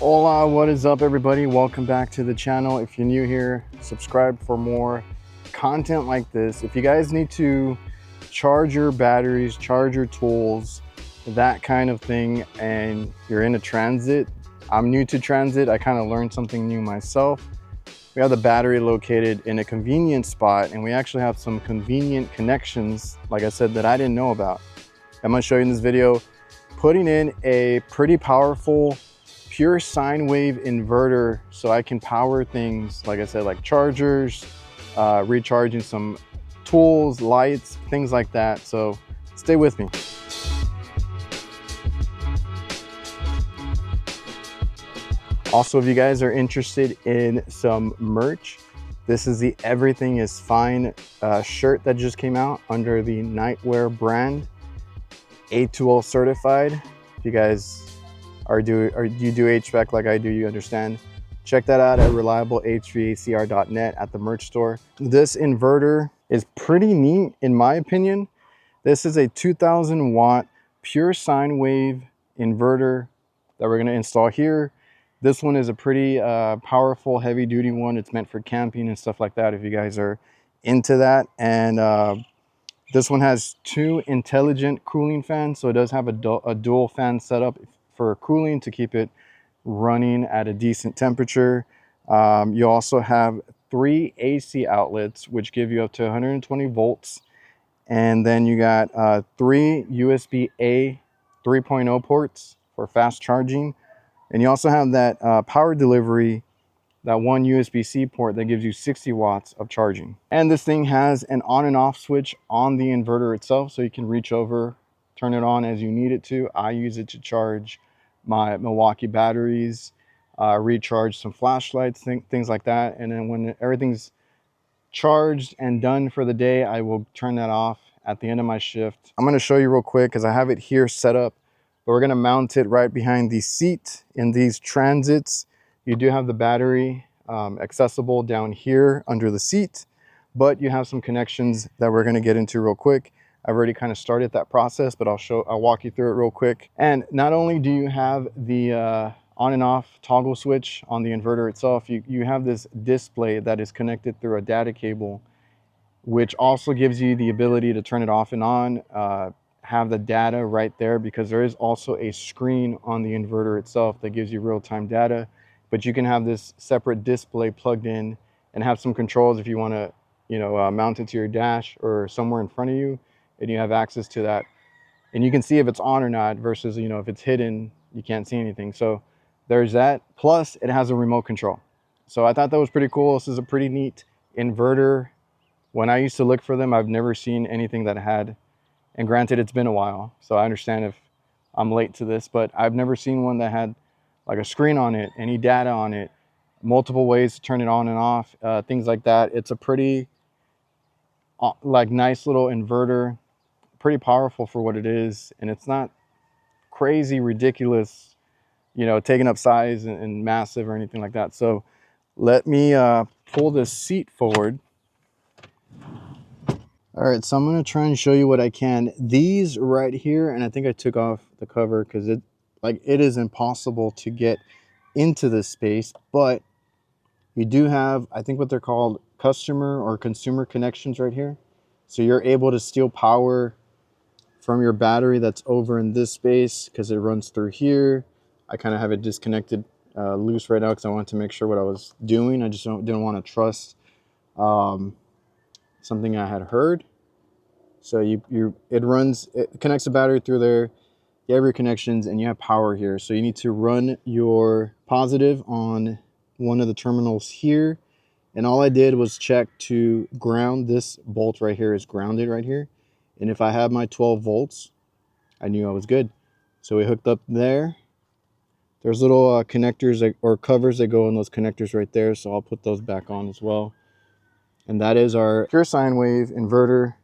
Hola, what is up everybody? Welcome back to the channel. If you're new here, subscribe for more content like this. If you guys need to charge your batteries, charge your tools, that kind of thing, and you're in a transit, I'm new to transit, I kind of learned something new myself. We have the battery located in a convenient spot, and we actually have some convenient connections, like I said, that I didn't know about. I'm going to show you in this video putting in a pretty powerful pure sine wave inverter so I can power things, like I said, like chargers, recharging some tools, lights, things like that. So stay with me. Also, if you guys are interested in some merch, this is the Everything is Fine shirt that just came out under the Nightwear brand, A2L certified. If you guys you do HVAC like I do, you understand, check that out at reliablehvacr.net at the merch store. This inverter is pretty neat in my opinion. This is a 2000 watt pure sine wave inverter that we're going to install here. This one is a pretty powerful heavy duty one. It's meant for camping and stuff like that if you guys are into that. And this one has two intelligent cooling fans, so it does have a dual fan setup for cooling to keep it running at a decent temperature. You also have 3 AC outlets, which give you up to 120 volts. And then you got 3 USB-A 3.0 ports for fast charging. And you also have that power delivery, that one USB-C port that gives you 60 watts of charging. And this thing has an on and off switch on the inverter itself, so you can reach over, turn it on as you need it to. I use it to charge my Milwaukee batteries, recharge some flashlights, things like that. And then when everything's charged and done for the day, I will turn that off at the end of my shift. I'm going to show you real quick because I have it here set up, but we're going to mount it right behind the seat in these transits. You do have the battery accessible down here under the seat, but you have some connections that we're going to get into real quick. I've already kind of started that process, but I'll walk you through it real quick. And not only do you have the on and off toggle switch on the inverter itself, you have this display that is connected through a data cable, which also gives you the ability to turn it off and on, have the data right there, because there is also a screen on the inverter itself that gives you real-time data. But you can have this separate display plugged in and have some controls if you want to, mount it to your dash or somewhere in front of you, and you have access to that. And you can see if it's on or not versus, if it's hidden, you can't see anything. So there's that. Plus, it has a remote control. So I thought that was pretty cool. This is a pretty neat inverter. When I used to look for them, I've never seen anything that had, and granted, it's been a while, so I understand if I'm late to this, but I've never seen one that had like a screen on it, any data on it, multiple ways to turn it on and off, things like that. It's a pretty nice little inverter, pretty powerful for what it is, and it's not crazy ridiculous, taking up size and massive or anything like that. So let me pull this seat forward. All right, so I'm going to try and show you what I can. These right here, and I think I took off the cover because it is impossible to get into this space, but you do have, I think, what they're called customer or consumer connections right here. So you're able to steal power from your battery that's over in this space because it runs through here. I kind of have it disconnected loose right now because I wanted to make sure what I was doing. I just didn't want to trust something I had heard. So it connects the battery through there. You have your connections and you have power here. So you need to run your positive on one of the terminals here. And all I did was check to ground. This bolt right here is grounded right here. And if I have my 12 volts, I knew I was good. So we hooked up there. There's little connectors or covers that go in those connectors right there. So I'll put those back on as well. And that is our pure sine wave inverter.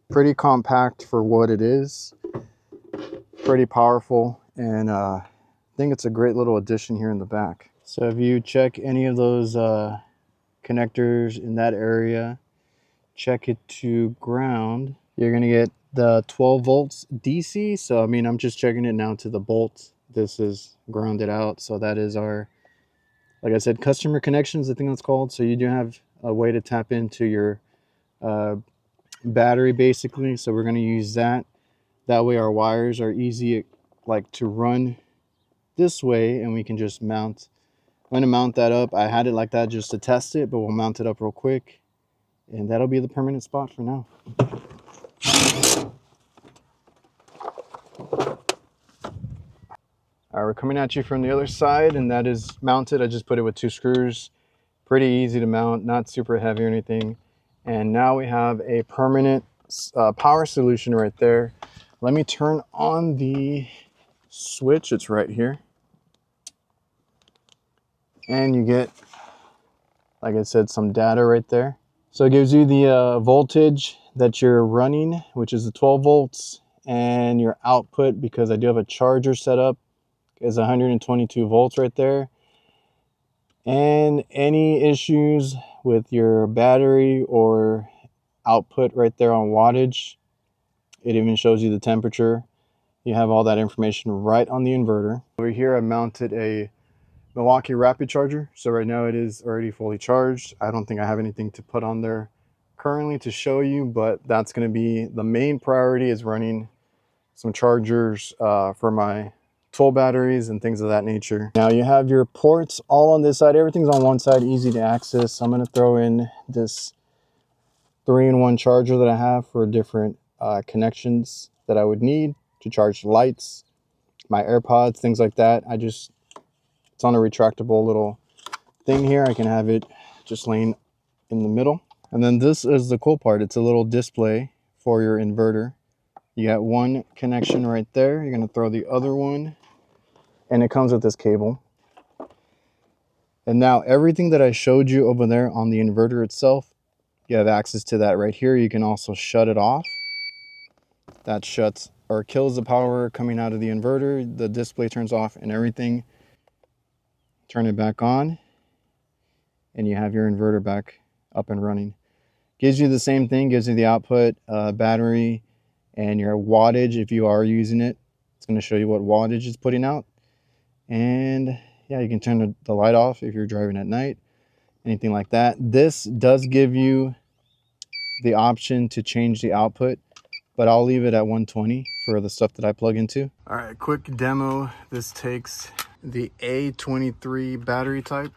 Pretty compact for what it is. Pretty powerful. And I think it's a great little addition here in the back. So if you check any of those connectors in that area, check it to ground, you're going to get the 12 volts DC. So I mean, I'm just checking it now to the bolt this is grounded out. So that is our, like I said, customer connections, I think that's called. So you do have a way to tap into your battery basically. So we're going to use that. That way our wires are easy like to run this way, and we can just mount. I'm going to mount that up. I had it like that just to test it, but we'll mount it up real quick, and that'll be the permanent spot for now. All right, we're coming at you from the other side, and that is mounted. I just put it with 2 screws. Pretty easy to mount, not super heavy or anything. And now we have a permanent power solution right there. Let me turn on the switch. It's right here. And you get, like I said, some data right there. So it gives you the voltage that you're running, which is the 12 volts, and your output, because I do have a charger set up, is 122 volts right there. And any issues with your battery or output right there on wattage, it even shows you the temperature. You have all that information right on the inverter. Over here I mounted a Milwaukee rapid charger. So right now it is already fully charged. I don't think I have anything to put on there currently to show you, but that's going to be the main priority, is running some chargers for my tool batteries and things of that nature. Now you have your ports all on this side. Everything's on one side, easy to access. I'm going to throw in this 3-in-1 charger that I have for different connections that I would need to charge lights, my AirPods, things like that. It's on a retractable little thing here. I can have it just laying in the middle. And then this is the cool part. It's a little display for your inverter. You got one connection right there. You're going to throw the other one, and it comes with this cable. And now everything that I showed you over there on the inverter itself, you have access to that right here. You can also shut it off. That shuts or kills the power coming out of the inverter. The display turns off and everything. Turn it back on, and you have your inverter back up and running. Gives you the same thing, gives you the output, battery, and your wattage if you are using it. It's going to show you what wattage it's putting out. And yeah, you can turn the light off if you're driving at night, anything like that. This does give you the option to change the output, but I'll leave it at 120 for the stuff that I plug into. All right, quick demo. This takes the A23 battery type.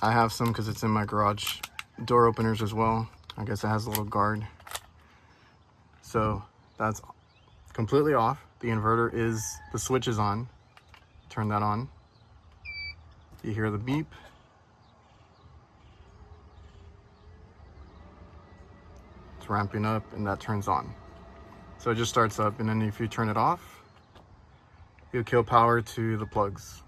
I have some because it's in my garage door openers as well. I guess it has a little guard. So that's completely off. The inverter the switch is on. Turn that on. You hear the beep. It's ramping up, and that turns on. So it just starts up, and then if you turn it off, you'll kill power to the plugs.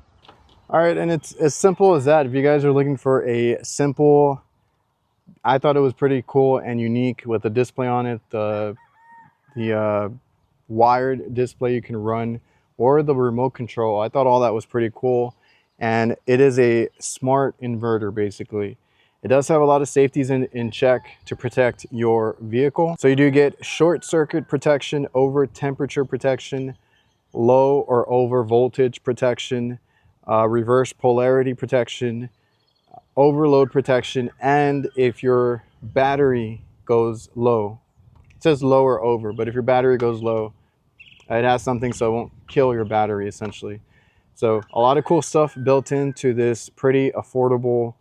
All right, and it's as simple as that. If you guys are looking for a simple, I thought it was pretty cool and unique with the display on it, the wired display you can run, or the remote control. I thought all that was pretty cool, and it is a smart inverter basically. It does have a lot of safeties in check to protect your vehicle. So you do get short circuit protection, over temperature protection, low or over voltage protection, reverse polarity protection, overload protection, and if your battery goes low, it says low or over, but if your battery goes low, it has something so it won't kill your battery essentially. So a lot of cool stuff built into this pretty affordable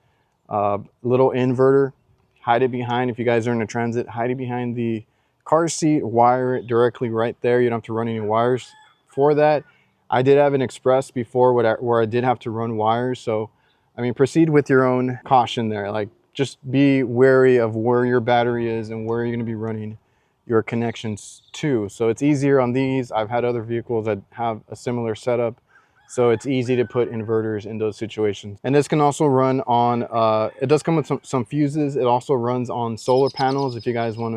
little inverter. Hide it behind, if you guys are in a transit, hide it behind the car seat, wire it directly right there. You don't have to run any wires for that. I did have an Express before where I did have to run wires. So, I mean, proceed with your own caution there. Like, just be wary of where your battery is and where you're going to be running your connections to. So it's easier on these. I've had other vehicles that have a similar setup, so it's easy to put inverters in those situations. And this can also run on, it does come with some fuses. It also runs on solar panels if you guys want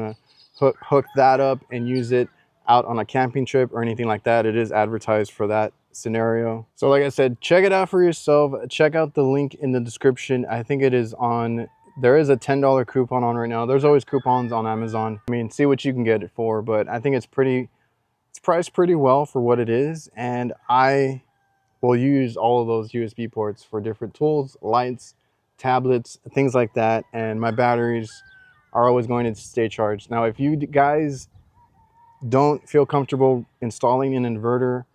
to hook that up and use it out on a camping trip or anything like that. It is advertised for that scenario. So like I said, check it out for yourself. Check out the link in the description. I think it is on, there is a $10 coupon on right now. There's always coupons on Amazon. I mean, see what you can get it for, but I think it's priced pretty well for what it is. And I we'll use all of those USB ports for different tools, lights, tablets, things like that. And my batteries are always going to stay charged. Now, if you guys don't feel comfortable installing an inverter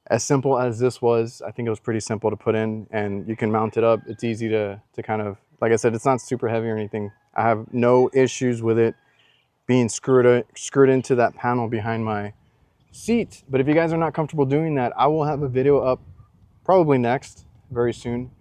as simple as this was, I think it was pretty simple to put in, and you can mount it up. It's easy to kind of, like I said, it's not super heavy or anything. I have no issues with it being screwed into that panel behind my seat. But if you guys are not comfortable doing that, I will have a video up probably next, very soon,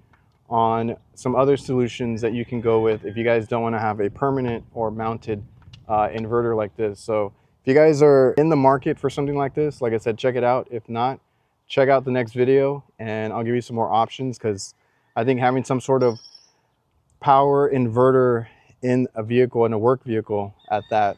on some other solutions that you can go with if you guys don't want to have a permanent or mounted inverter like this. So if you guys are in the market for something like this, like I said, check it out. If not, check out the next video and I'll give you some more options, because I think having some sort of power inverter in a vehicle, in a work vehicle at that,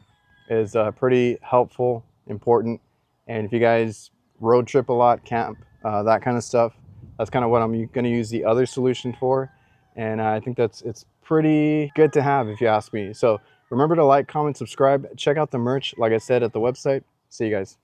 is pretty helpful, important. And if you guys road trip a lot, camp, that kind of stuff, that's kind of what I'm going to use the other solution for. And I think it's pretty good to have, if you ask me. So remember to like, comment, subscribe, check out the merch, like I said, at the website. See you guys.